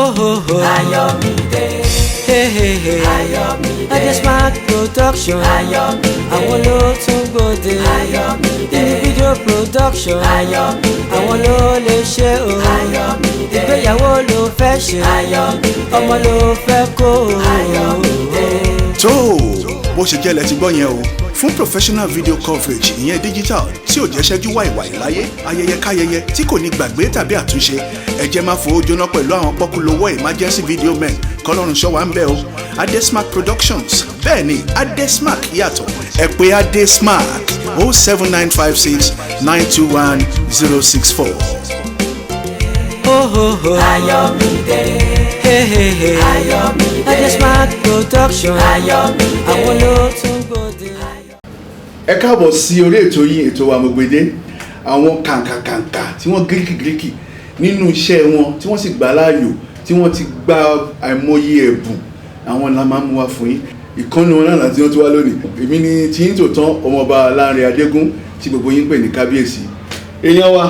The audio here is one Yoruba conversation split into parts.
Ayọ̀mídé. Ayọ̀mídé. Adesmark production. Ayọ̀mídé. Àwọn ló tún gbòde. Ayọ̀mídé. Individual production. Ayọ̀mídé. Àwọn ló lè ṣe o. Ayọ̀mídé. Ìgbéyàwó ló fẹ́ ṣe. Ayọ̀mídé. Ọmọ ló fẹ́ kó o. Ayọ̀mídé. tó bó ṣe jẹ́ lẹ ti gbọ́ yẹn o fún professional video coverage ìyẹn digital tí ò jẹ́ ṣẹ́jú wàìwàì láyé ayẹyẹ káyẹyẹ tí kò ní gbàgbé tàbí àtúnṣe ẹ jẹ́ máa fowó jóná pẹ̀lú àwọn pọ́kúlówó emergency video men kọ́lọ́run ṣọ́ wa ń bẹ̀ o Adesmark Productions bẹ́ẹ̀ ni Adesmark yàtọ̀ ẹ pè Adesmark 07956 921 064. Ayọ̀mídé. Ayọ̀mídé. Adesmark production. Ayọ̀mídé. Àwọn ló tún gbòde. ẹ káàbọ̀ sí orí ètò yìí ètò wa Mọ̀gbèdé àwọn kàǹkàkàǹkà tí wọ́n gíríkì nínú iṣẹ́ wọn tí wọ́n sì gbà láàyò tí wọ́n ti gba àìmọye ẹ̀bùn àwọn la máa ń mú wá fún yín ìkànnì wọn náà láti wọ́n tó wá lónìí èmi ni tí yín tó tán ọmọọba Láńrè Adégún tí gbogbo yín pè ní kábíyèsí èèyàn wa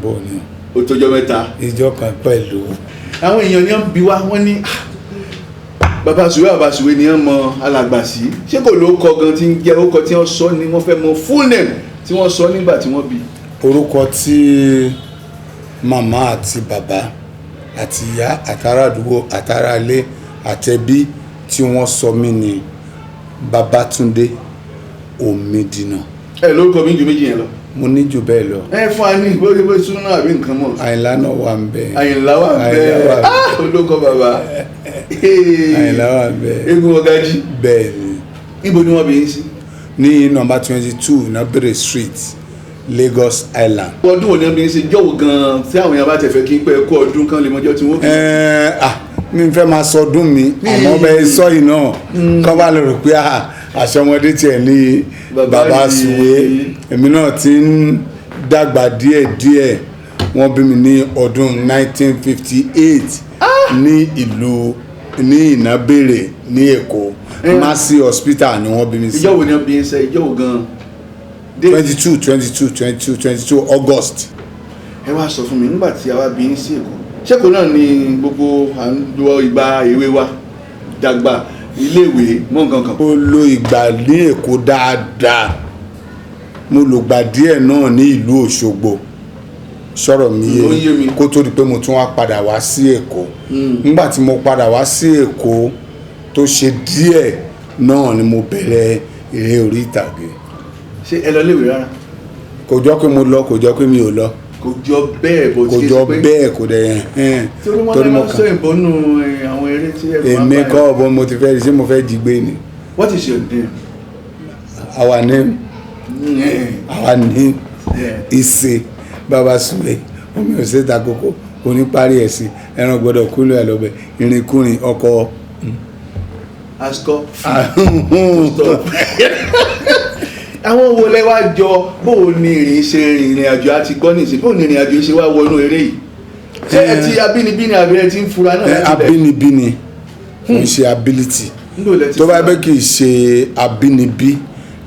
bọ́ọ̀ni ó tọjọ́ mẹ́ta ìjọ kan pẹ̀lú àwọn èèyàn ni wọ́n bí wá wọ́n ní bàbá sùwé ni wọ́n mọ alàgbà sí ṣé kò ló kọ gan tí ń jẹ́ orúkọ tí wọ́n sọ ni wọ́n fẹ́ mọ full name tí wọ́n sọ nígbà tí wọ́n bí. orúkọ tí màmá àti bàbá àti ìyá àtàrà àdúgbò àtàrà ilé àtẹbí tí wọ́n sọ mí ni Babátúndé Omidina. ẹ lórúkọ mi ju méjì yẹn lọ. mo ní jù bẹ́ẹ̀ lọ. ẹ fún wa ní bóyá súná àbí nǹkan mọ̀. Àyìnlá náà wà ń bẹ. Àyìnlá wà ń bẹ olóko bàbá. Àyìnlá wà ń bẹ. Eégún Ọ̀gájí. bẹ́ẹ̀ ni. Ibo ni wọ́n bí yín sí. ní nọ́mbà 22 Nabere Street, Lagos Island. ọdún wo ni wọ́n bí yín sí jọ́wọ́ gan-an tí àwọn èèyàn bá tẹ̀ fẹ́ kí n pẹ́ kó ọdún kan lè mọ́jọ́ tí wọ́n kì mi fẹ́ máa sọ ọdún mi àmọ́ bẹ́ẹ̀ sọ yìí náà kọ́ bá lè rò pé àṣọmọdé tiẹ̀ ní bàbá Sùwé èmi náà ti ń dàgbà díẹ̀díẹ̀ wọ́n bí mi ní ọdún 1958 ní ìlú ní Ìnábèrè ní Èkó Mercy Hospital ni wọ́n bí mi sí. ìjọ́ wo ni wọ́n bí yín sẹ́ ìjọ́ wo gan-an. 22 August. ẹ wá sọ fún mi nígbà tí a wá bí yín sí Èkó ṣẹ́kọ̀ọ́ náà ni gbogbo à ń lo ìgbà èwe wa dàgbà iléèwé mọ́ nǹkan kan. mo lo ìgbà ní Èkó dáadáa mo lò gbà díẹ̀ náà ní ìlú Òṣogbo sọ̀rọ̀ mi yé kó tó di pé mo tún wá padà wá sí Èkó nígbà tí mo padà wá sí Èkó tó ṣe díẹ̀ náà ni mo bẹ̀rẹ̀ eré orí ìtàgé. ṣé ẹ lọ léèwé rárá. kò jọ pé mo lọ kò jọ pé mi ò lọ. kò jọ bẹ́ẹ̀ bó ti kò jọ bẹ́ẹ̀ kò dẹ̀ yẹn. torí mo kàn sọ ìbọnú àwọn eré tí ẹ èmi kọ́ ọ̀bọ mo ti fẹ́ rí sí mo fẹ́ jí gbé ni. What is your name? Our name Ise Baba Sùwé omi ò ṣe ta kókó oníparí ẹ̀sìn ẹran gbọ́dọ̀ kúlò ẹ̀ lọ́bẹ̀ ìrìnkúrìn ọkọ̀. Asco. àwọn wo lẹ wá jọ bóò ni ìrìn àjò àti gbọ́ nìsín bóò ni ìrìn àjò ṣe wá wọnú eré yìí ṣé ẹ ti abínibí ni àbí ẹ ti ń fura náà. abínibí ni kò ń ṣe ability tó bá bẹ́ kì í ṣe abínibí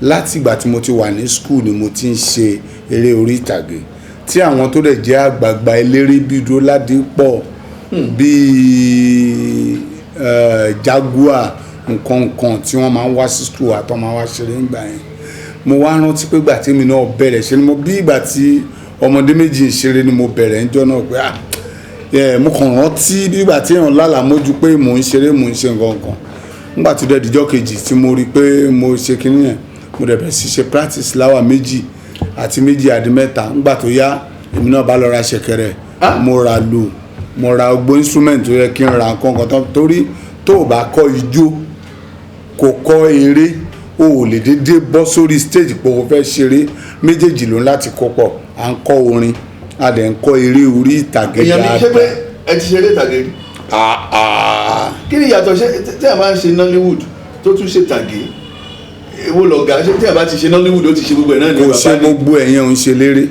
láti ìgbà tí mo ti wà ní school ni mo ti ń ṣe eré orí ìtàgé tí àwọn tó dẹ̀ jẹ́ àgbààgbà eléré bíi Dúróládépọ̀ bíi Jaguar nǹkan tí wọ́n máa ń wá sí school àtọ́ máa wá ṣeré ńgbà yẹn mo wá rántí pé ìgbà tí mi náà bẹ̀rẹ̀ ṣe ni mo bí ìgbà tí ọmọdé méjì ń ṣeré ni mo bẹ̀rẹ̀ ńjọ́ náà pé mo kàn rántí bí ìgbà tí èèyàn lálàá mójú pé mò ń ṣeré mò ń ṣe nǹkan kan nígbà tó dẹ̀ dijọ́ kejì tí mo rí pé mo ṣe kinní yẹn mo dẹ̀ bẹ̀rẹ̀ sí ṣe practice láwà méjì àti méjì àdí mẹ́ta nígbà tó yá èmi náà bá lọ ra ṣẹ̀kẹ̀rẹ̀ mo ra lù mo ra gbogbo instrument tó yẹ kí n ra nǹkan kan torí tó o bá kọ́ ijó kò kọ́ eré o ò lè dédé bọ́ sórí stage pé o fẹ́ ṣeré méjèèjì ló ń láti kó pọ̀ à ń kọ́ orin a dẹ̀ ń kọ́ eré orí ìtàgé dáadáa. èèyàn mi ṣe pé ẹ ti ṣeré ìtàgé rí. kí ni ìyàtọ̀ ṣe tí a máa ń ṣe Nollywood tó tún ṣe ìtàgé èwo lọ̀gá ṣe tí a bá ti ṣe Nollywood ó ti ṣe gbogbo ẹ̀ náà ní bàbá ní. kò ṣe gbogbo ẹ̀yẹn ò ń ṣe léré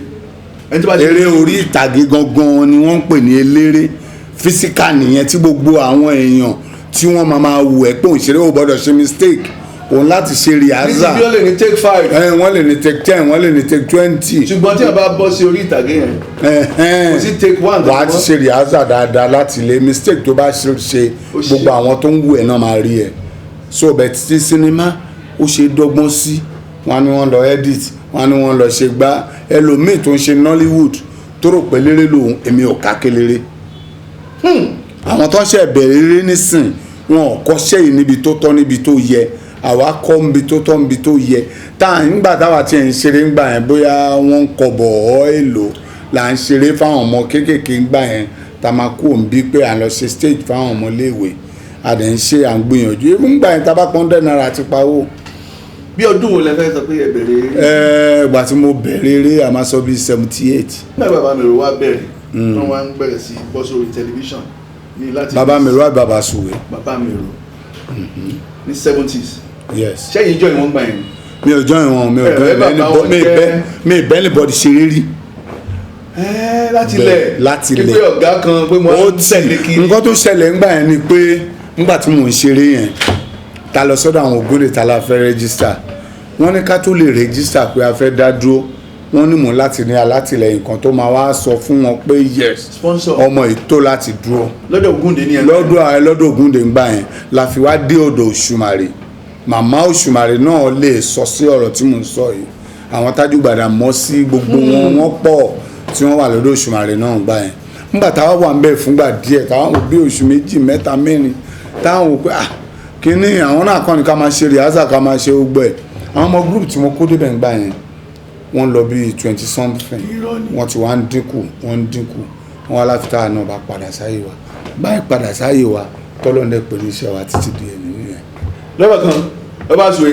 eré orí ìtàgé gangan ni wọ́n ń pè ní eléré físíkà nìyẹn tí gbogbo àwọn èèyàn tí wọ́n máa wù ẹ́ pé òun ṣeré ò gbọ́dọ̀ ṣe mistake òun láti ṣe rìhásà. níbi wọ́n lè ní take 5. wọ́n lè ní take 10 wọ́n lè ní take 20. ṣùgbọ́n tí a bá bọ́ sí orí ìtàgé yẹn kò sí take 1. wàá ti ṣe rìhásà dáadáa láti lé mistake tó bá ṣe gbogbo àwọn tó ń wù ẹ́ náà máa rí ẹ̀. so bẹ́ẹ̀ ti sinimá ó ṣe dọ́gbọ́n sí wọn ni wọ́n lọ edit wọn ni wọ́n lọ ṣe gbá ẹlòmíì tó ń ṣe Nollywood tó rò pé lérè lòun èmi ò ká kelere. àwọn tó ń ṣe bẹ̀rẹ̀ eré nísìn wọn ò kọ́ṣẹ́ yìí níbi tó tọ́ níbi tó yẹ àwa kọ́ níbi tó tọ́ níbi tó yẹ nígbà táwa tiẹ̀ ń ṣeré ńgbà yẹn bóyá wọ́n ń kọ̀bọ̀ ọ́ èlò là ń ṣeré fáwọn ọmọ kéékèèké ńgbà yẹn tá a máa kú òǹbí pé à ń lọ ṣe stage fáwọn ọmọ léèwé a dẹ̀ ń ṣe à ń gbìyànjú ńgbà yẹn tá a bá pọ́n dẹ́ náírà ti pawó. bí ọdún wo lẹ fẹ́ sọ pé ẹ bẹ̀rẹ̀. ìgbà tí mo bẹ̀rẹ̀ eré a máa sọ bí 78. nígbà bàbá mi rò wá bẹ̀rẹ̀ wọ́n wá ń bẹ̀rẹ̀ sí bọ́ sórí tẹlifíṣàn ní láti. bàbá mi rò àbí bàbá sùwé. bàbá mi rò ní 70s. yes. sẹ́yìn ìjọ ìwọ̀n gbà yẹn. mi ò join wọn mi ò bẹ́ẹ̀ ní bọ́ọ̀dì ṣeré rí. láti lẹ̀ pé ọ̀gá kan pé mo ń tẹ̀lé kiri. nǹkan tó ṣẹlẹ̀ ńgbà yẹn ni pé ńgbà tí mò ń ṣeré yẹn ta lọ sọ́dọ̀ àwọn ògbóǹde ta la fẹ́ rẹ́gísítà wọ́n ní ká tó lè rẹ́gísítà pé a fẹ́ dá dúró wọ́n ní mò ń láti ní alátìlẹyìn kan tó máa wá sọ fún wọn pé yes ọmọ ètò láti dúró. lọ́dọ̀ Ògúndé ní ẹ̀ lọ́dọ̀ Ògúndé ńgbà yẹn la fi wá dé ọ̀dọ̀ Òṣùmàrè màmá Òṣùmàrè náà lè sọ sí ọ̀rọ̀ tí mò ń sọ yìí àwọn Tájúgbàdà mọ́ sí gbogbo wọn pọ̀ tí wọ́n wà lọ́dọ̀ Òṣùmàrè náà ńgbà yẹn nígbà táwa wà ń bẹ̀ fúngbà díẹ̀ táwọn wò bí oṣù 2 3 4 táwọn wò pé kíní àwọn náà kọ́ni ká máa ṣe rìhásà ká máa ṣe gbogbo ẹ̀ àwọn ọmọ group tí mo kó débẹ̀ ńgbà yẹn wọ́n lọ bí 20 something wọ́n ti wá ń dínkù wọ́n wá láfitá náà bá padà sáyé wa báyìí padà sáyé wa tọ́lọ́ndẹ̀ pẹ̀lú iṣẹ́ wa títí di ẹ̀mí nìyẹn. lọ́wọ́ kan ẹ bá sọ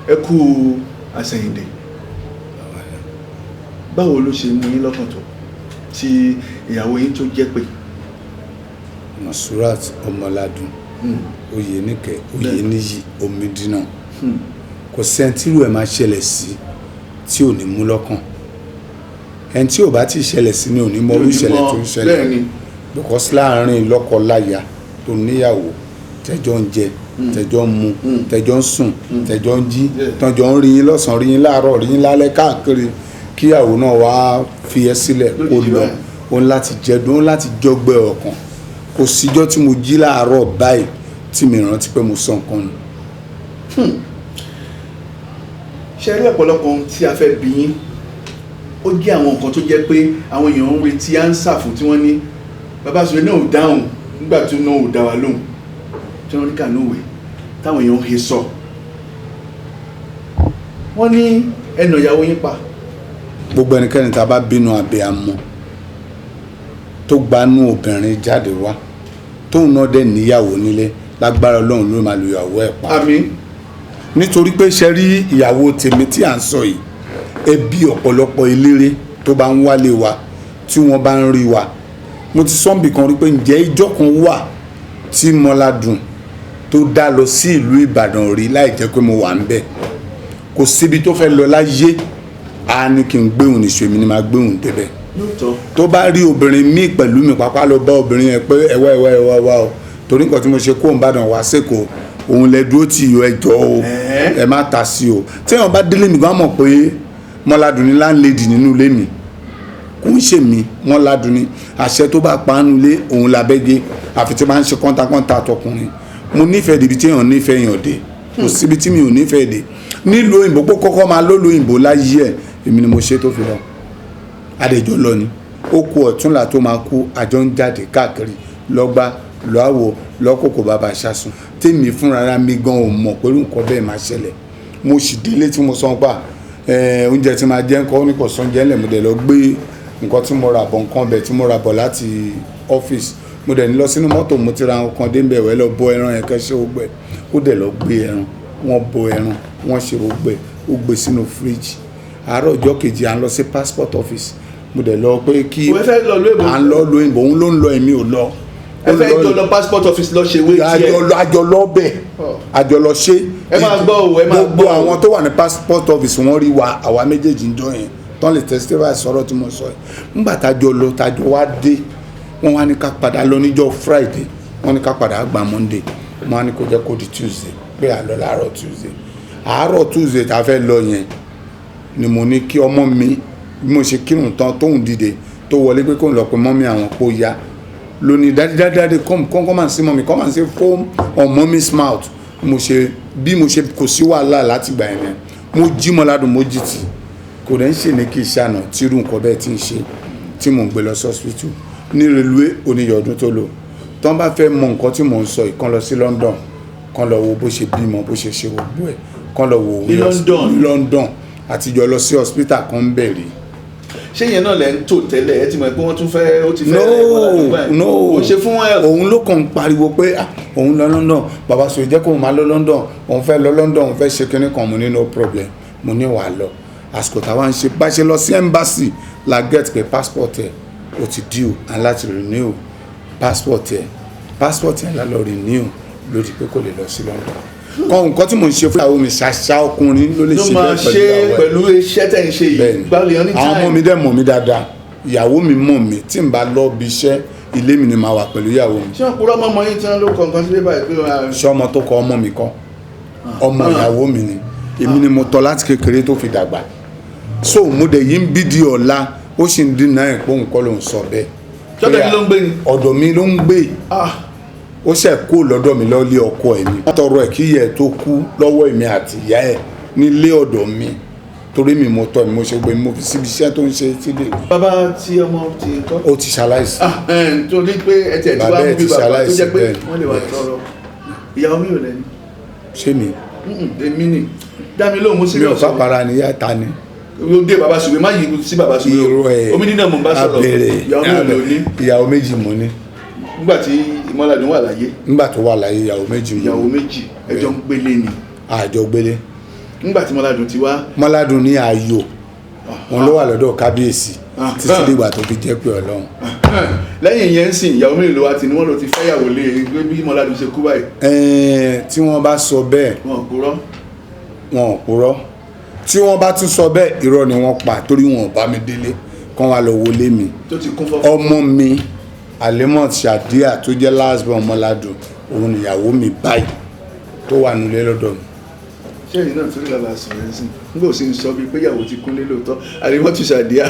ẹ kú àsẹ̀yìndè báwo ló ṣe mú yín lọ́kàn tó tí ìyàwó yín tó jẹ́ pé. Masurat Ọmọládùn Oyèníkẹ́ Oyèníyì Omidínà kò sẹ́ńtírù ẹ̀ máa ṣẹlẹ̀ sí tí ò ní mú lọ́kàn ẹni tí ò bá ti ṣẹlẹ̀ sí ni ò ní mọ orí ìṣẹ̀lẹ̀ tó ń ṣẹlẹ̀ because láàárín lọ́kọ-láya tó níyàwó tẹ́jọ́ ń jẹ tẹ́jọ́ ń mu tẹ́jọ́ ń sùn tẹ́jọ́ ń jí tọ́jọ́ ń rí yín lọ́sàn-án rí yín láàárọ̀ rí yín lálẹ́ káàkiri kíyàwó náà wá fi ẹ́ sílẹ̀ kó lọ òun láti jẹ́dùn òun láti jọ́gbẹ́ ọkàn kò síjọ́ tí mo jí láàárọ̀ báyìí tí mi rántí pé mo sọ nǹkan nù. ṣe rí ọ̀pọ̀lọpọ̀ ohun tí a fẹ́ bí yín ó jẹ́ àwọn nǹkan tó jẹ́ pé àwọn èèyàn ń retí ánsà fún tí wọ́n ní bàbá sọ̀rọ̀ náà ò dáhùn nígbà tí náà ò dá wa lóhùn tí wọ́n rí kànúwè táwọn èèyàn ń he sọ. wọ́n ní ẹnà ìyàwó yín pa. gbogbo ẹnikẹ́ni tá a bá bínú abiyamọ tó gbanú obìnrin jáde wá tóun náà dẹ̀ níyàwó nílé lágbára Ọlọ́run ló máa lu ìyàwó ẹ̀ pa. àmín. nítorí pé ṣe rí ìyàwó tèmi tí à ń sọ yìí ẹbí ọ̀pọ̀lọpọ̀ eléré tó bá ń wálé wa tí wọ́n bá ń rí wa mo ti sọ́nbì kan rí pé ǹjẹ́ ìjọ kan wà tí Mọ́ládùn tó dá lọ sí ìlú Ìbàdàn rí láì jẹ́ pé mo wà ń bẹ̀ kò síbi tó fẹ́ lọ láyé a ní kí n gbéhùn níṣu èmi ni máa gbéhùn débẹ̀ tó bá rí obìnrin míì pẹ̀lú mi pàápàá lọ bá obìnrin yẹn pé ẹwà o torí nǹkan tí mo ṣe kó Ìbàdàn wá sẹ́kọ̀ọ́ òun lẹ dúró tì yọ ẹjọ́ o ẹ má ta sí o téèyàn bá délé mi gan mọ̀ pé Mọ́ládùn ní láńlẹ́dì nínú ilé mi kò ń ṣe mi Mọ́ládùn ní àṣẹ tó bá pa nínú ilé òun làbẹ́gẹ́ àfi tí máa ń ṣe kọ́ńtàkọ́ńtà tọkùnrin mo nífẹ̀ẹ́ débi tí èèyàn nífẹ̀ẹ́ èèyàn dé kò síbi tí mi ò nífẹ̀ẹ́ dé nílùú òyìnbó pé kọ́kọ́ máa lólu òyìnbó láyé ẹ̀ èmi ni mo ṣe tó fi lọ adéjọ́ lọ ni ó kú ọ̀túnla tó máa kú àjọ ń jáde káàkiri lọ́gbà lọ́wọ́ lọ́kòkò bàbá ṣàṣùn tèmi fúnra mi gan ò mọ̀ pé nǹkan bẹ́ẹ̀ máa ṣẹlẹ̀ mo sì délé tí mo sọ pa oúnjẹ tí máa jẹ́ nǹkan ó ní kò sọ oúnjẹ ńlẹ̀ mo dẹ̀ lọ gbé nǹkan tí mo rà bọ̀ nǹkan bẹ̀ tí mo rà bọ̀ láti ọ́fíìsì mo dẹ̀ ní lọ sínú mọ́tò mo ti ra nǹkan dé mbẹ̀ wẹ́ lọ bọ ẹran yẹn kẹ́sẹ́ ó gbẹ ó dẹ̀ lọ gbé ẹran wọ́n bọ ẹran wọ́n ṣe ó gbẹ ó gbé sínú fíríjì àárọ̀ ọjọ́ kejì à ń lọ sí passport office mo dẹ̀ lọ pé kí à ń lọ lóyìnbó òun ló ń lọ èmi ò lọ ẹ fẹ́ jọ lọ passport office lọ ṣe wé tiẹ̀ àjọ lọ bẹ̀ àjọ lọ ṣe ẹ máa gbọ́ o ẹ máa gbọ́ o gbogbo àwọn tó wà ní passport office wọ́n rí wa àwa méjèèjì ń jọ yẹn tán lè testify sọ̀rọ̀ tí mo sọ yìí nígbà tájọ lọ tájọ wá dé wọ́n wá ní ká padà lọ níjọ́ Friday wọ́n ní ká padà gba Monday mo á ní kó jẹ́ kó di Tuesday pé à lọ láàárọ̀ Tuesday àárọ̀ Tuesday tá a fẹ́ lọ yẹn ni mo ní kí ọmọ mi bí mo ṣe kírun tán tóun dìde tó wọlé pé kóun lọ pé mọ́mí àwọn kó yá lónìí dáadáa come and see mommy come and see foam on mommy's mouth bí mo ṣe kò sí wàhálà láti gbà yẹn mo jí Mọ́ládùn mo jí tì kò dẹ̀ ń ṣe ní kí ìṣànà tí irú nǹkan bẹ́ẹ̀ ti ń ṣe tí mò ń gbé lọ sí hospital ní reluwé oníyọ̀ ọdún tó lò tí wọ́n bá fẹ́ mọ nǹkan tí mò ń sọ ìkan lọ sí London kan lọ wo bó ṣe bímọ bó ṣe ṣe gbogbo ẹ̀ kan lọ wo London àtijọ́ lọ sí hospital kan ń bẹ̀rẹ̀. ṣé yẹn náà lẹ ń tò tẹ́lẹ̀ ẹ ti mọ̀ pé wọ́n tún fẹ́ ó ti fẹ́ no ó ṣe fún ẹ. òun ló kàn ń pariwo pé òun lọ London bàbá sọ jẹ́ kó máa lọ London òun fẹ́ lọ London òun fẹ́ ṣe kinní kan mo ní no problem mo ní wàá lọ àsìkò táwa ń ṣe bá ṣe lọ sí embassy la get pé passport ẹ ó ti due and láti renew passport ẹ la lọ renew lórí pé kò lè lọ sí London kan nǹkan tí mo ń ṣe fún ìyàwó mi ṣàṣà ọkùnrin ló lè ṣe bẹ́ẹ̀ pẹ̀lú iṣẹ́ tẹ̀ ń ṣe yìí gbálẹ̀ yẹn ní time. àwọn ọmọ mi dẹ̀ mọ̀ mí dáadáa ìyàwó mi mọ̀ mí tí n bá lọ bí iṣẹ́ ilé mi ni màá wà pẹ̀lú ìyàwó mi. ṣé ọkùnrin ọmọ yìí tí wọ́n ló kọ nǹkan sílé báyìí pé. ṣé ọmọ tó kọ ọmọ mi kọ́ ọmọ ìyàwó mi ni èmi ni mo tọ́ láti kékeré tó fi dàgbà so mo dẹ̀ yí ń bí di ọ̀la ó sì ń dín náà ẹ̀ pé òun kọ́ ló ń sọ bẹ́ẹ̀. ṣọ́dọ̀ mi ló ń gbé ni. ọ̀dọ̀ mi ló ń gbé ó ṣe kó lọ́dọ̀ mi lọ́lé ọkọ ẹ̀ ni wọ́n tọrọ ẹ̀ kí ìyá ẹ̀ tó kú lọ́wọ́ èmi àti ìyá ẹ̀ nílé ọ̀dọ̀ mi torí mi mo tọ́ mi mo ṣe gbé mo fi síbi iṣẹ́ tó ń ṣe sílé. bàbá tí ọmọ ti kọ́. ó ti ṣaláìsí. torí pé ẹ tẹ̀ tí wàá mú bí bàbá tó jẹ́ pé wọ́n lè wà tọrọ ìyàwó mi ò lẹ́ni. ṣé mi. èmi ni dá mi lóhùn mo sí. mi ò fapara ni yá ta ni. o dé baba sùgbẹ́ má yí sí baba sùgbẹ́ irú ẹ̀ omi nínú mọ̀ bá sọ̀rọ̀ ìyàwó mi ò ní. ìyàwó méjì mo ní. nígbà tí Mọ́ládùn wà láyé. nígbà tó wà láyé ìyàwó méjì mo ní. ìyàwó méjì ẹjọ́ ń gbélé ni. àjọ gbélé. nígbà tí Mọ́ládùn ti wá. Mọ́ládùn ní ayò wọn ló wà lọ́dọ̀ kábíyèsí títí dìgbà tó fi jẹ́ pé Ọlọ́run. lẹ́yìn yẹn ń sìn ìyàwó mélòó ló wá ti ní wọ́n ló ti fẹ́yàwó lé bí Mọ́ládùn ṣe kú báyìí. tí wọ́n bá sọ bẹ́ẹ̀ wọn ò purọ́ tí wọ́n bá tún sọ bẹ́ẹ̀ irọ́ ni wọ́n pa torí wọn ò bá mi délé kán wá lọ wọlé mi. ọmọ mi Alimot Shadia tó jẹ́ last born Mọ́ládùn òun níyàwó mi báyìí tó wà nílé lọ́dọ̀ mi. ṣé èyí náà torí lọ́la sọ̀rọ̀ ẹ̀sìn nígbà ó sì ń sọ bíi pé ìyàwó ti kúnlé lóòótọ́ Alimot Shadia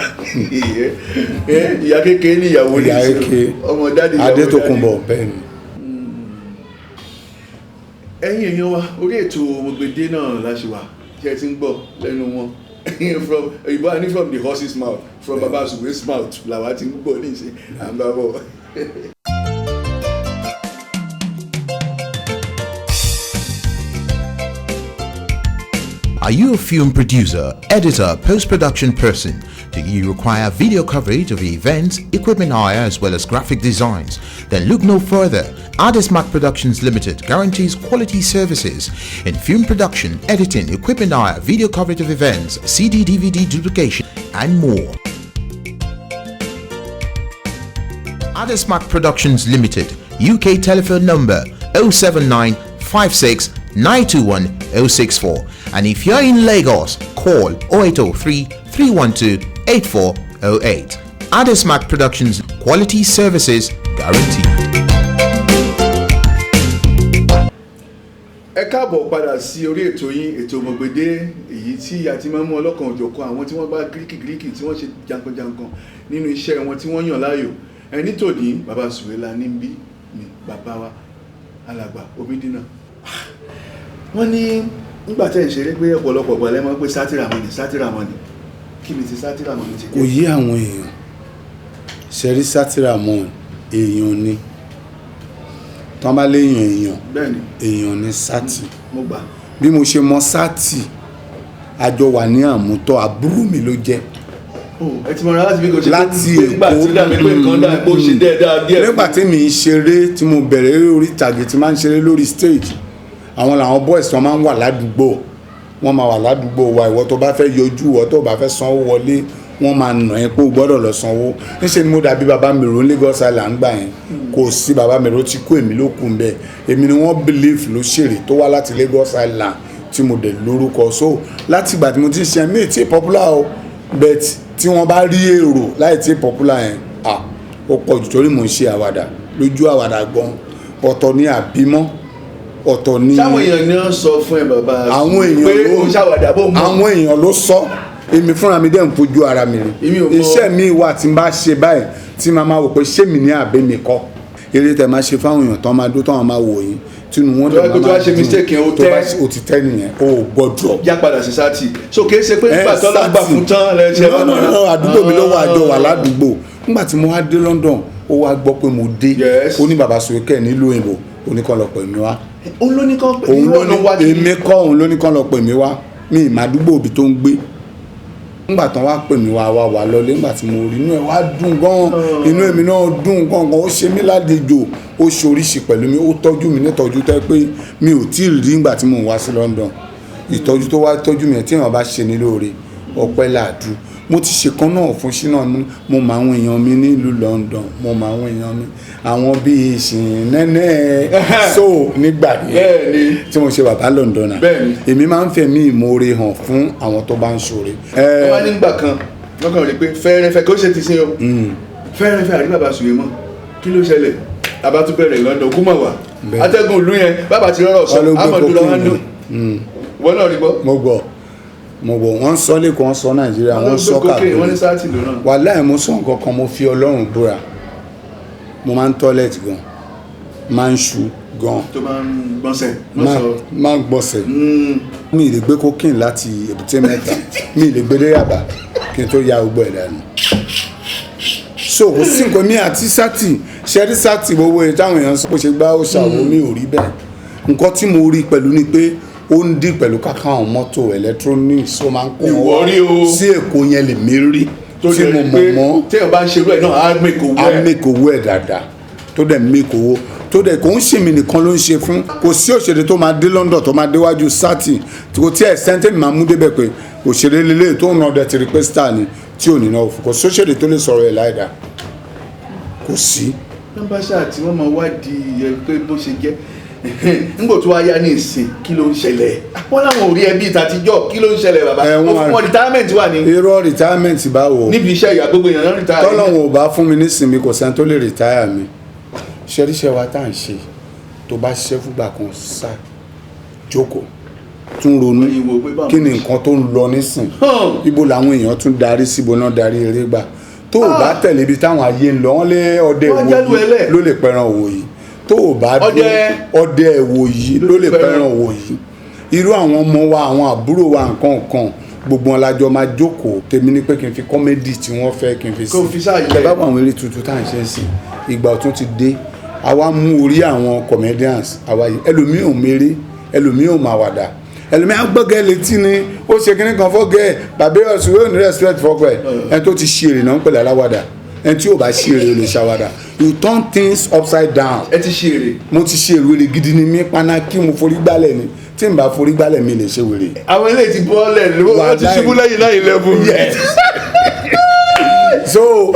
ìyá kékeré ní ìyàwó ní ìṣòro ọmọ dáàdì ìyàwó dáàdì Adétòkunbọ̀ bẹ́ẹ̀ ni. ẹ̀yin èèyàn wa orí ètò Mọ̀gbèdé náà láṣẹ wà tí ẹ ti ń gbọ́ lẹ́nu wọn from òyìnbó àní from the horse's mouth from baba Sùwé's mouth làwa ti ń gbọ́ ní ìṣe à ń bá bọ̀. Are you a film producer, editor, post-production person? Do you require video coverage of events, equipment hire as well as graphic designs? Then look no further. Adesmark Productions Limited guarantees quality services in film production, editing, equipment hire, video coverage of events, CD, DVD duplication and more. Adesmark Productions Limited, UK telephone number 079 56 921 064, and if you're in Lagos, call 0803 312 8408. Adesmark Productions, quality services guaranteed. ẹ káàbọ̀ padà sí orí ètò yín ètò Mọ̀gbèdé èyí tí a ti máa ń mú ọlọ́kan òjọ̀kan àwọn tí wọ́n bá gíríkì tí wọ́n ṣe jankan-jankan nínú iṣẹ́ wọn tí wọ́n yàn láàyò ẹni tòní bàbá Sùwé la ní bí ni bàbá wa alàgbà Omidina. wọ́n ní nígbà tẹ́ ń ṣeré pé ọ̀pọ̀lọpọ̀ gbọ́dọ̀ lẹ́mọ́ pé sátìràmọ́nì kí ni ti sátìràmọ́nì ti jẹ́. kò yí àwọn èèyàn ṣẹ́rí sátìràmọ́nì èèyàn ni tán bá léèyàn èèyàn ní sátì. mo gbà. bí mo ṣe mọ sátì àjọ wà ní àmútọ́ àbúrò mi ló jẹ́. ẹ ti mọ̀ra láti bí kò ṣe láti Èkó nígbà tí mi ń ṣeré tí mo bẹ̀rẹ̀ orí ìtàgé tí máa ń ṣeré lórí stage àwọn làwọn boys tó máa ń wà ládùúgbò wọ́n máa wà ládùúgbò wa ìwọ tó bá fẹ́ yọjú ìwọ tó bá fẹ́ sanwó wọlé wọ́n máa nà ẹ́ pé o gbọ́dọ̀ lọ sanwó níṣẹ́ ni mo dàbí bàbá mi rò ní Lagos Island gbà yẹn kò sí bàbá mi rò tí kó èmi ló kù bẹ́ẹ̀ èmi ni wọ́n believe ló ṣèrè tó wá láti Lagos Island tí mo dẹ̀ lórúkọ so láti ìgbà tí mo ti ń ṣe mí tí popular o but tí wọ́n bá rí èrò láì tí popular yẹn ó pọ̀ jù torí mò ń ṣe àwàdà lójú àwàdà gan ọ̀tọ̀ ní àbímọ́ ọ̀tọ̀ ni. sáwọn èèyàn ni wọ́n sọ fún ẹ bàbá àwọn èèyàn pé ló òun ṣàwàdà bó mọ. àwọn èèyàn ló sọ èmi fúnra mi dẹ̀ ń fojú ara mi rí iṣẹ́ mi wà tí n bá ṣe báyìí tí màá máa wò pé ṣé mi ní àbẹ́ mi kọ́ eré tẹ̀ máa ṣe fáwọn èèyàn tán máa dó tán máa wò yín tínú wọn dẹ̀ máa tó bá ṣe mistake yẹn o ti tẹ́ nìyẹn o ò gbọ́dọ̀. já padà sí sátì so kì í ṣe pé nígbà tó lọ́gbà fún tán lẹ́sẹ̀ lọ́nà àdúgbò mi ló wà àjọ wà ládùúgbò nígbà tí mo wá dé London ó wá gbọ́ pé mo dé ó ní bàbá Soweke nílùú òyìnbó oníkan lọ pè mí wá. òun ló ní kàn pè mí wá èmi kọ́ òun ló ní kàn lọ pè mí wá mi ìmàdúgbò òbí tó ń gbé nígbà tán wá pè mí wá lọlé nígbà tí mo rí inú ẹ̀ wá dùn gan inú èmi náà dùn gan ó ṣe mí ládejò ó ṣoríṣi pẹ̀lú mi ó tọ́jú mi nítọ́jú tẹ́ pé mi ò tí ì rí nígbà tí mo wá sí London ìtọ́jú tó wá tọ́jú mi tí èèyàn bá ṣe ní lóore ọpẹ́ làádú mo ti ṣe kan náà fún ṣínà mo mọ àwọn èèyàn mi nílùú London mo mọ àwọn èèyàn mi àwọn bíi Ṣìnẹ́nẹ́ so nígbà yẹn tí mo ṣe bàbá London náà èmi máa ń fẹ́ mi ìmoore hàn fún àwọn tó bá ń ṣoore. wọ́n wá nígbà kan wọ́n kàn rí pé fẹ́ẹ́rẹ́fẹ́ kó ṣe ti sin o fẹ́ẹ́rẹ́fẹ́ àrí bàbá sùwé mọ́ kí ló ṣẹlẹ̀ bàbá tún bẹ̀rẹ̀ London kú mọ̀ wá atẹ́gùn ìlú yẹn bàbá ti rọrọ̀ sọ amọ̀dúró wọn dùn wọ́n náà rí gbọ́. mo gbọ́ wọ́n sọ lẹ́kọ̀ọ́ wọ́n sọ Nàìjíríà wọ́n sọ káàkiri wàláhì mo sọ nǹkan kan mo fi Ọlọ́run búra mo máa ń tọ́lẹ̀tì gan máa ń ṣu gan tó máa ń gbọ́nsẹ̀ máa ń gbọ́nsẹ̀ mi ì lè gbé cocaine láti Èbúté Mẹ́ta mi ì lè gbé dẹ́yàbá kí n tó ya gbogbo ẹ̀ dànù so kò sí nǹkan mi àti sátì ṣẹ́rí sátì gbogbo ẹ̀ táwọn èèyàn sọ pé ṣe gbá ó ṣàwọ́ mi ò rí bẹ́ẹ̀ nǹkan tí mo rí pẹ̀lú ni pé ó ń dì pẹ̀lú káká àwọn mọ́tò electronics ó máa ń kó wọn sí Èkó yẹn lè mí rí tí mo mọ̀ mọ́ tí ẹ bá ń ṣerú ẹ̀ náà á make owó ẹ̀ dáadáa tó dẹ̀ make owó tó dẹ̀ kò ń ṣe mí nìkan ló ń ṣe fún kò sí òṣèré tó máa dé London tó máa déwájú sátì kò tí ẹ̀ sẹ́ńtẹ́ mi máa mú débẹ̀ pé òṣèré lélẹ̀ tó ń ràn dẹ̀ ti rí pé star ni tí ò ní náà kò sóṣèré tó lè sọ̀rọ̀ ẹ̀ láìda kò sí. nọ́mbà ṣáà tí wọ́n máa wádìí ẹ pé bó ṣe jẹ́ nígbò tó wáyá ní ìsìn kí ló ń ṣẹlẹ̀ wọ́n láwọn ò rí ẹbí ìtàtijọ́ kí ló ń ṣẹlẹ̀ bàbá wọn retirement wà ní. irọ́ retirement báwo. níbi iṣẹ́ ìyá gbogbo èèyàn náà retire. tọ́lọ́wọ̀n ò bá fún mi nísìnyí kò sẹ́ni tó lè retire mi ṣẹ́ríṣẹ́ wa tá à ń ṣe tó bá ṣiṣẹ́ fúgbà kan sá jókòó tún ronú kí ni nǹkan tó ń lọ nísìn ibo làwọn èèyàn tún darí síbo náà darí eré gbà tó o bá tẹ̀lé ibi táwọn ayé ń lọ wọ́n lé ọdẹ ìwò ló lè pẹran òwò yìí tó o bá dé ọdẹ ẹ̀wò yìí ló lè fẹ́ràn òwò yìí irú àwọn ọmọ wa àwọn àbúrò wa nǹkan kan gbogbo wọn lájọ máa jókòó tèmi ní pé kí n fi kọ́mẹ́dì tí wọ́n fẹ́ kí n fi sí ẹ bá wà àwọn eré tuntun tá à ń ṣe sí ìgbà ọ̀tún ti dé àwa mú orí àwọn comedians àwa yìí ẹlòmíì ò méré ẹlòmíì ò máa wàdà ẹlòmíì àgbọ̀gẹ́ létí ni ó ṣe kíní kan fọ́gẹ́ bàbá ọ̀sùn yóò ní respect fọ́gẹ́ ẹ tó ti ṣe èrè náà ń pèlè aláwàdà ẹni tí yóò bá ṣe èrè lè ṣàwàdà you turn things upside down. ẹ ti ṣe èrè. mo ti ṣe èrè gidi ni mi paná kí mo forí gbálẹ̀ ni tí n bá forí gbálẹ̀ mi lè ṣe wèrè. àwọn eléyìí ti bọ́ọ̀lẹ̀ wọ́n ti ṣubú lẹ́yìn láyé lẹ́bùn. so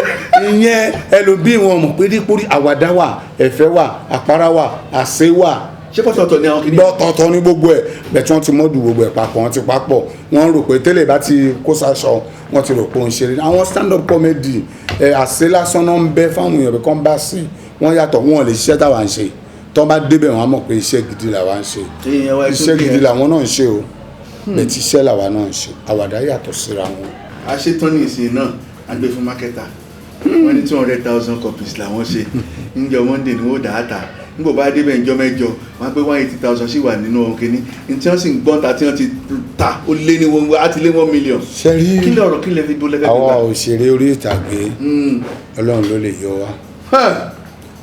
ìyẹn ẹlòmíì wọn mọ̀ pé dípò àwàdà wà ẹ̀fẹ̀ wà àpárá wà àṣẹ wà. ṣé pọ̀tọ̀tọ̀ ni àwọn kìíní. pọ̀tọ̀tọ̀ ní gbogbo ẹ̀ bẹ̀ tí wọ́n ti mọ́dù gbogbo ẹ̀ papọ̀ wọ́n ti papọ̀ wọ́n rò pé tẹ́lẹ̀ bá ti kó sáṣọ wọ́n ti rò pé òun ṣeré àwọn stand up comedy àṣẹ lásán náà ń bẹ fáwọn èèyàn kan bá sí wọ́n yàtọ̀ wọn lè ṣiṣẹ́ táwa ń ṣe tó bá débẹ̀ wọn á mọ̀ pé iṣẹ́ gidi làwa ń ṣe iṣẹ́ gidi làwọn náà ń ṣe o bẹ́ẹ̀ tí iṣẹ́ làwa náà ń ṣe àwàdà yàtọ̀ síra wọn. àṣetán ní ìsìn náà àgbẹ̀ fún mákẹ́tà wọ́n ní 200,000 copies làwọn ṣe níjọ́ Monday ni wọ́n dà á ta nígbà bá débẹ̀ ìjọ mẹ́jọ wọ́n pé 180,000 sì wà nínú ọ̀hún kìíní tí wọ́n sì ń gbọ́n ta tí wọ́n ti ta ó lé ní wọn àti lé 1 million. sẹ́rí kí lè ọ̀rọ̀ kí lè fi bó lẹ́fẹ̀ẹ́ gbà. àwa òṣèré orí ìtàgé Ọlọ́run ló lè yọ wa.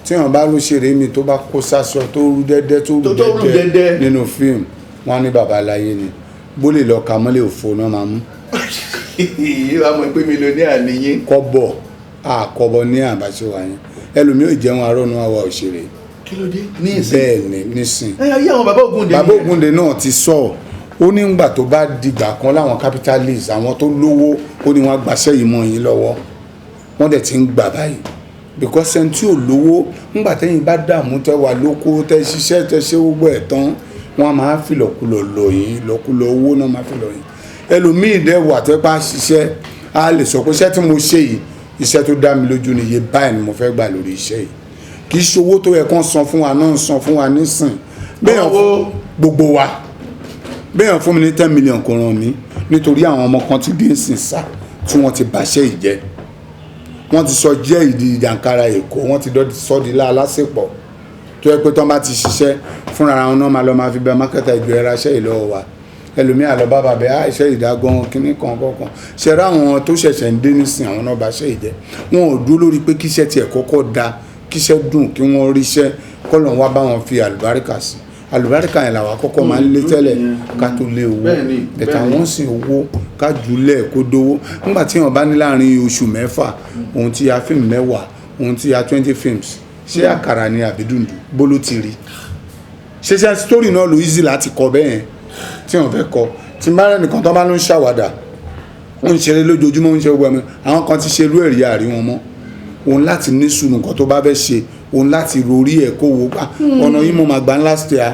tí wọ́n bá lóṣèré mi tó bá kó sásọ tó rú dẹ́dẹ́ tó rú dẹ́dẹ́ nínú fíìmù wọ́n ní bàbá aláyé ni bó lè lọ kà mọ́lẹ̀ òfò náà máa mú. ìwà mọ̀ pé mílíọ̀nìyà nìyí. kọ́bọ̀ àkọ́bọ̀ ní àbáṣe wa yẹn ẹlòmíì ò jẹun arọ́nu àwa òṣèré. kí ló dé ní ìsìn. bẹ́ẹ̀ ni nísìn. ayé àwọn bàbá Ògúndé. bàbá Ògúndé náà ti sọ ó ní ngbà tó bá dìgbà kan láwọn capitalist àwọn tó lówó ó ní wọn gbàṣẹ́ yìí mọ́ yín lọ́wọ́ wọ́n dẹ̀ ti ń gbà báyìí because ẹni tí ò lówó ngbà tẹ́yìn bá dààmú tẹ́ wà lóko tẹ́ ṣiṣẹ́ tẹ́ ṣe gbogbo ẹ̀ tán wọ́n máa fi lọ́kùlọ̀ lọ yín lọ́kùlọ̀ owó náà máa fi lọ yín ẹlòmíì dẹ̀ wà tẹ́ bá ṣiṣẹ́ á lè sọ pé iṣẹ́ tí mo ṣe yìí iṣẹ́ tó dá mi lójú ni iye báyìí ni mo fẹ́ gbà lórí iṣẹ́ yìí kì í ṣe owó tó yẹ kán san fún wa náà san fún wa nísìn bẹ́ẹ̀ gbogbo wa bẹ́ẹ̀ fún mi ní 10 million kò ràn mí nítorí àwọn ọmọ kan ti dé ìsìn sá tí wọ́n ti bàṣẹ́ ìjẹ́ wọ́n ti sọ jẹ́ ìdí ìjàǹkára èkó wọ́n ti sọ di lálásèpọ̀ tó yẹ pé tó bá ti ṣiṣẹ́ fúnra wọn náà máa lọ máa fi bẹ mákẹ́tà ìjọ ẹraṣẹ́ ìlọ́wọ́ wa ẹlòmíì àlọ́ bá bàbá iṣẹ́ ìdágan kínní kankan ṣe rá àwọn tó ṣẹ̀ṣẹ̀ ń dé nísìn àwọn náà bàṣẹ́ ìjẹ́ wọn ò dúró lórí pé kíṣẹ́ tiẹ̀ kọ́kọ́ da kíṣẹ́ dùn kí wọ́n ríṣẹ́ kọ́lọ̀ wá bá wọn fi àlùbáríkà sí àlùbáríkà yẹn làwọn àkọ́kọ́ máa ń lé tẹ́lẹ̀ ká tó lé owó bẹ̀tà wọ́n sì owó ká jùlẹ̀ kó dówó nígbà tí wọ́n bá ní láàrin oṣù 6 òun ti ya fíìmù 10 òun ti ya 20 films ṣé àkàrà ni àbí dùndùn bó ló ti rí ṣe story náà ló easy láti kọ bẹ́ẹ̀ tí wọ́n fẹ́ kọ tí n bá rẹ̀ nìkan tó bá ló ń ṣàwàdà ó ń ṣeré lójoojúmọ́ ń ṣe gbogbo ẹ̀mí àwọn kan ti ṣe irú ẹ̀rí àrí wọn mọ́ òun láti ní sùúrù nǹkan tó bá fẹ́ ṣe òun láti rorí ẹ̀ kó wo pa ọ̀nà yìí mo máa gbà ńlá sí ẹ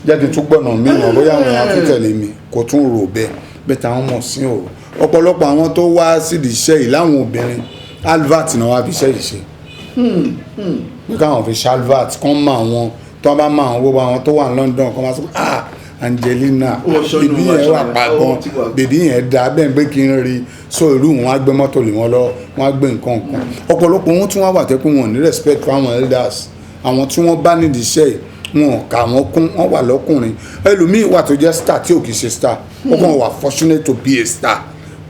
jẹ́ kí n tún gbọ̀nà mí hàn bóyá àwọn èèyàn tún tẹ̀lé mi kò tún rò bẹ́ẹ̀ táwọn mọ̀ sí òru ọ̀pọ̀lọpọ̀ àwọn tó wá sídìí iṣẹ́ yìí láwọn obìnrin alvat náà wá fi iṣẹ́ yìí ṣe bí káwọn fi ṣalvat kán mọ àwọn tó bá mọ àwọn gbogbo àwọn tó wà ní London kán máa sọ Angelina bèbí yẹn wà pa gan bèbí yẹn dá bẹ́ẹ̀ pé kí n rí so ìlú wọn á gbé mọ́tò lé wọn lọ wọn á gbé nǹkan kan ọ̀pọ̀lọpọ̀ wọn tún wá wà tẹ́kùn wọn ní respect fáwọn elders àwọn tí wọ́n bá nídìí iṣẹ́ yìí wọn kà wọ́n kún wọ́n wà lọ́kùnrin ẹlòmíì wà tó jẹ́ star tí ò kì í ṣe star ó kàn wà fortunate to be a star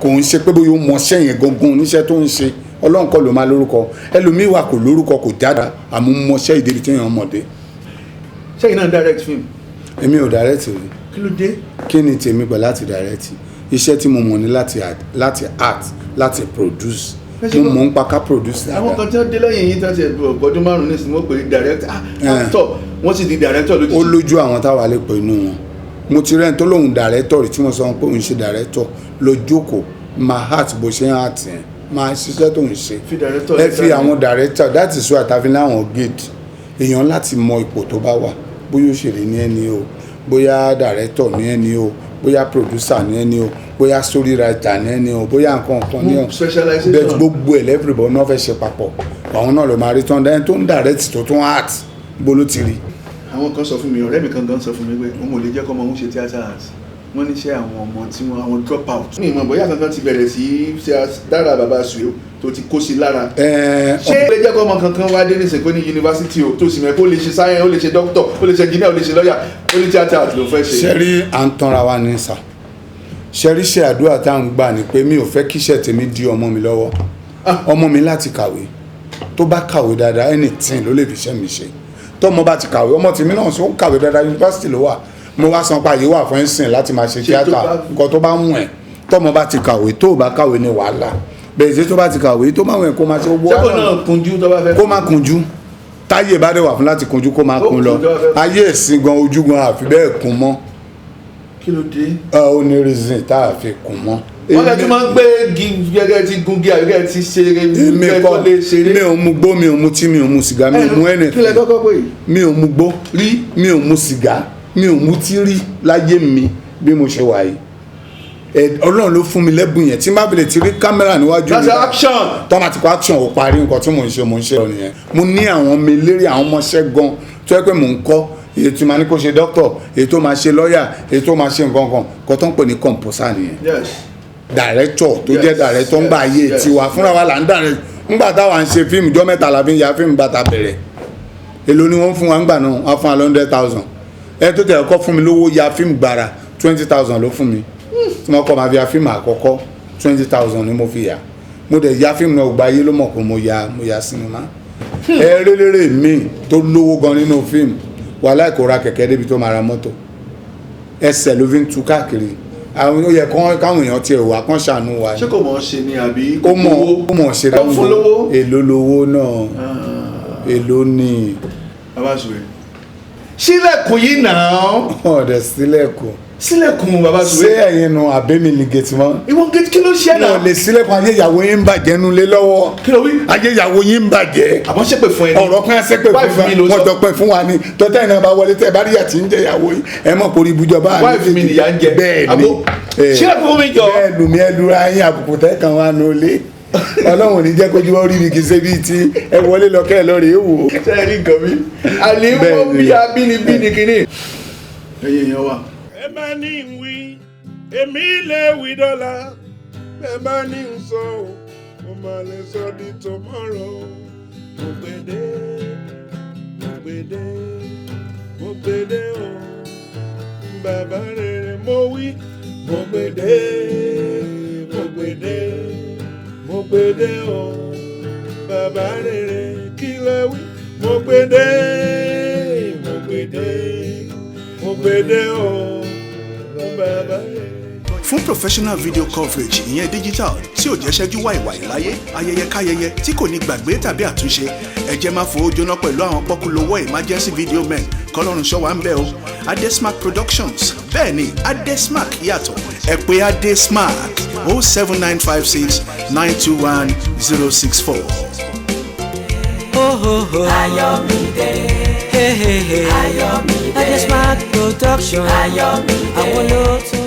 kò ń ṣe pé bóyá ó mọṣẹ́ yẹn gangan oníṣẹ́ tó ń ṣe Ọlọ́run kọ́ ló máa lórúkọ ẹlòmíì wà kò lórúkọ kò dáadáa àmọ́ mọṣẹ́ ìdíbi tí èèyàn mọ̀dé. ṣé iná direct film. èmi ò direct rí. kí ló dé. kí ni tèmi pẹ̀ láti direct iṣẹ́ tí mo mọ̀ ní láti act láti produce mo mọ̀ ń pa ká produce dáadáa. àwọn kan tí wọ́n dé lẹ́yìn yìí tán ti ọdún 5 nísìnyí wọ́n pè é director actor wọ́n sì di director lójijì. ó lójú àwọn táwa lè pè inú wọn mo ti rẹ́ni tó lóun director rí tí wọ́n sọ pé òun ṣe director lọ jókòó máa heart bó ṣe ń heart yẹn máa ṣiṣẹ́ tó ń ṣe ẹ fi àwọn director that is why àtàfin láwọn gate èèyàn láti mọ ipò tó bá wà bóyá òṣèré ní ẹni o bóyá director ní ẹni o bóyá producer ní ẹni o bóyá story writer ní ẹni o bóyá nǹkan ní ọ bẹ́ẹ̀ gbogbo ẹ̀ lẹ́fìrìbọ̀ náà fẹ́ ṣe papọ̀ àwọn náà ló máa rí tán dáhùn tó ń direct tó tún art bó ló ti rí. àwọn kan sọ fún mi ọ̀rẹ́ mi kan gan sọ fún mi pé òun ò lè jẹ́ kọ́ ọmọ òun ṣe theatre art wọ́n ní ṣe àwọn ọmọ tí wọ́n àwọn drop out. ní ìmọ̀ bóyá kankan ti bẹ̀rẹ̀ sí ṣe dára bàbá sùúrù tó ti kó sí lára. ṣé ó lè jẹ́ kọ́ ọmọ kankan wá dé nísìnyí kó ní yunifásitì o tó sì mẹ́ kó lè ṣe sáyẹn ó lè ṣe dókítọ̀ ó lè ṣe engineer ó lè ṣe lọ́yà ó ní theatre art ló fẹ́ ṣe. ṣẹ́rí à ń tanra wa ní sà ṣẹ́rí ṣe àdúrà tá à ń gbà ní pé mi ò fẹ́ kíṣẹ́ tèmi di ọmọ mi lọ́wọ́ ọmọ mi láti kàwé tó bá kàwé dáadáa anything ló lè fi ṣẹ́ mi ṣe tọ́mọ bá ti kàwé ọmọ tèmi náà sọ kàwé dáadáa yunifásitì ló wà mo wá san pa àyè wà fún ẹ̀sìn láti máa ṣe tíátà nǹkan tó bá mú ẹ̀ tọ́mọ bá ti kàwé tó bá kàwé ní wàhálà bẹ́ẹ̀ ṣe tó bá ti kàwé tó máa wẹ̀ kó máa ṣe wọ́ ṣé kò náà kunjú tó bá fẹ́ kó máa kunjú táyé bá dẹ̀ wà fún láti kunjú kó máa kun lọ ayé ẹ̀sìn gan ojú gan àfi bẹ́ẹ̀ kun mọ́ kí ló dé. ó ní reason tá a fi kun mọ́. wọ́n lè tún máa ń gbé gẹ́gẹ́ tí gungi àgẹ́gẹ́ tí ṣeré gẹ́gẹ́ lè ṣeré. mi ò mu gbó mi ò mu tí mi ò mu sìgá mi ò mu ẹnì kí lẹ kọ́kọ́ pé. mi ò mu gbó rí mi ò mu sìgá mi ò mu tí rí láyé mi bí mo ṣe wà yìí Ọlọ́run ló fún mi lẹ́bùn yẹn tí n bá bẹ̀rẹ̀ ti rí kámẹ́rà níwájú mi. that's action. tọ́mà ti kọ́ action ò parí nǹkan tí mò ń ṣe nìyẹn. mo ní àwọn ọmọ eléré àwọn ọmọọṣẹ́ gan tó yẹ pé mò ń kọ́ èyí tí màá ní kó ṣe doctor èyí tó máa ṣe lawyer èyí tó máa ṣe nǹkan kan kó tó ń pè ní composer nìyẹn. director tó jẹ́ director ń gbà ayé tiwa fúnra wa là ń direct ńgbà táwa ń ṣe fíìmù jọ́ mẹ́ta la fi ń ya fíìmù bàtà bẹ̀rẹ̀ èló ni wọ́n fún wa ńgbà náà wọ́n fún wa 100,000 ẹ tó tẹ̀ ọkọ fún mi lówó ya fíìmù gbàrà 20,000 ló fún mi tí wọ́n kọ́ máa fi ya fíìmù àkọ́kọ́ 20,000 ni mo fi yà mo dẹ̀ ya fíìmù náà gba ayé ló mọ̀ pé mo ya sinimá eré mi tó lówó gan nínú fíìmù wàhálà kò ra kẹ̀kẹ́ débi tó máa ra mọ́tò ẹsẹ̀ ló fi ń tu káàkiri àwọn ó yẹ káwọn èèyàn tiẹ̀ wà kán ṣàánú wa. ṣé kò mọ̀ ṣe ni àbí kò mọ̀ ṣe dáhùn fún lówó èlò lówó náà èlò ní. bàbá sùwé sílẹ̀kùn yìí náà. ọ̀dẹ̀ sílẹ̀kùn. sílẹ̀kùn bàbá sùwé. ṣé ẹ̀yin nu àbẹ́mi ni gẹ̀tì mọ́. ìwọ gẹ̀tì kí ló ṣe náà. wọn lè sílẹ̀kùn ayé ìyàwó yín ń bàjẹ́ nulẹ̀ lọ́wọ́. kí ló wí. ayé ìyàwó yín ń bàjẹ́. àmọ́ ṣépè fún ẹni. ọ̀rọ̀ kan ṣépè fún wa wọ́n dọ̀pẹ́ fún wa ni tọ́tẹ́ iná bá wọlé tẹ́ bá rí àti ń jẹ ìyàwó yín ẹ mọ̀ kórìí ibùjọba. wáìfì mi nìyà ń jẹ. bẹ́ẹ̀ ni sílẹ̀kùn fún mi jọ. bẹ́ẹ̀ lùmí ẹ lura yín àbùkù tẹ́ kan wá nulẹ̀ Ọlọ́run ní jẹ́ kójú wọn rí mi kì í ṣe bíi ti ẹ wọlé lọ kẹ́ ẹ lọ rèé wò. sẹ́ẹ̀rì nǹkan mi àlè wọ́n bí abínibí ni kínní. ẹ̀yin èèyàn wa. ẹ bá ní ń wí èmi lè wí dọ́là ẹ bá ní ń sọ ọ́ mo máa lè sọ di tomorrow. mo gbèdé mo gbèdé mo gbèdé o bàbá rere mo wí mo gbèdé mo gbèdé mo gbèdé o bàbá rere kí lẹ wí mo gbèdé mo gbèdé mo gbèdé o bàbá rere. Fún professional video coverage ìyẹn digital tí ò jẹ́ ṣẹ́jú wàìwàì láyé ayẹyẹ káyẹyẹ tí kò ní gbàgbé tàbí àtúnṣe ẹ jẹ́ máa fowó jóná pẹ̀lú àwọn pọ́kúlówó emergency video men kọ́lọ́run ṣọ́ wa ń bẹ̀ o Adesmark Productions bẹ́ẹ̀ ni Adesmark yàtọ̀ ẹ pè Adesmark 07956 921 064. Ayọ̀mídé. Ayọ̀mídé. Adesmark Production. Ayọ̀mídé. Àwọn ló tún.